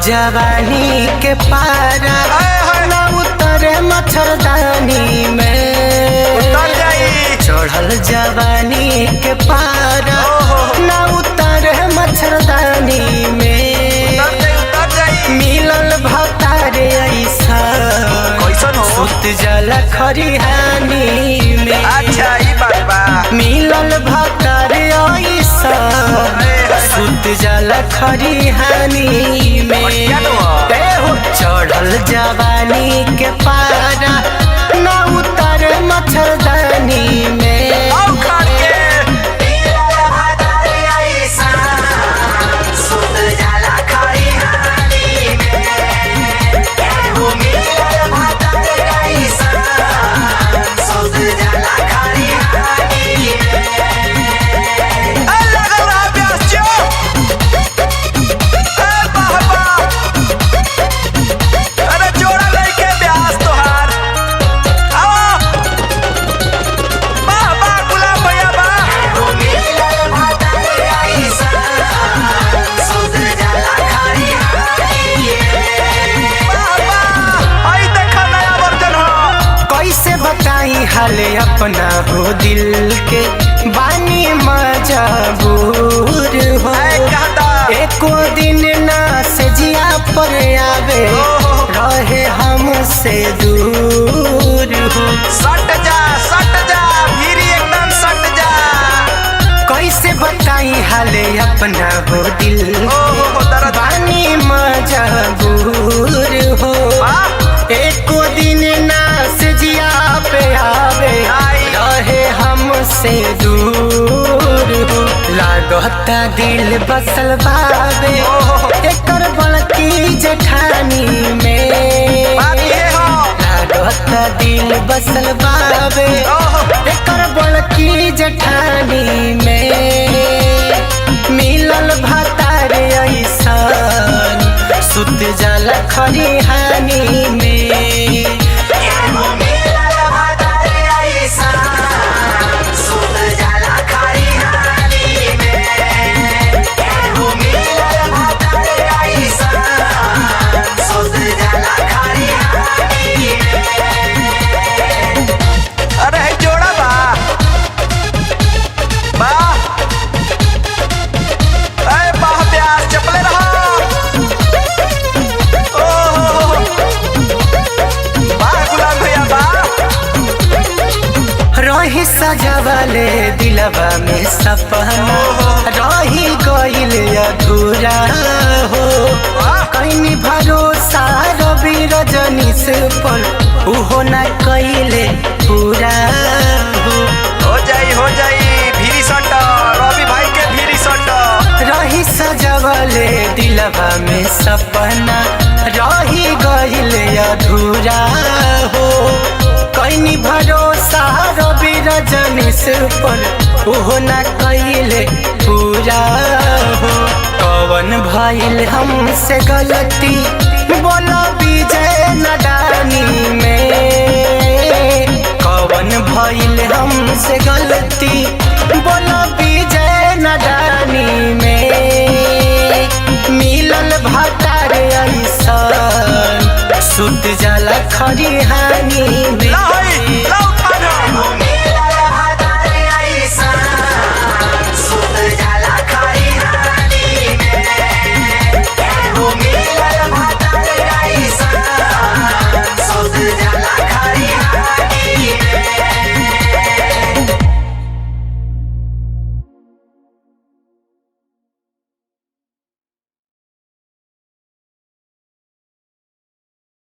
जवानी के पारा न उतरे मच्छरदानी में। चढ़ल जवानी के पारा न उतरे मच्छरदानी में। मिलल भतारे ऐसा सुत जला खरिहानी में। अच्छा ई बात बा। मिलल भतारे ऐसा सुत जला खरिहानी में। चढ़ल जवानी के पारा न उतर मच्छरदानी में। हाले अपना हो दिल के बानी मजबूर हो। एको दिन ना से जिया पर आवे रहे हमसे दूर हो। सट जा भीरी एकदम सट जा। कैसे बताई हाले अपना हो दिल बानी मजबूर हो। एको दिन ना से जिया पे आवे रहे हमसे दूर हो। लागता दिल बसल बावे एकर बड़की जेठानी में। लागता दिल बसल बावे एकर बड़की जेठानी में। मिलल भतारे ऐसन सुत जला खरिहानी में। रही सजावले दिलवा में सपना रही गइल अधूरा हो। कहीं भरोसा रवि रजनीश पर उहो न कइले पूरा हो जाई भीरी सट रवि भाई के भीरी सट। रही सजावले दिलवा में सपना रही गइल अधूरा हो। कहीं भरोसा रवि रजनीश पर उहो न कइले पूरा हो। कवन भइल हमसे गलती बोलो विजय नडानी में। कवन भइल हमसे गलती बोलो विजय नडानी में। मिलल भतारे ऐसन सुत जला खरिहानी में।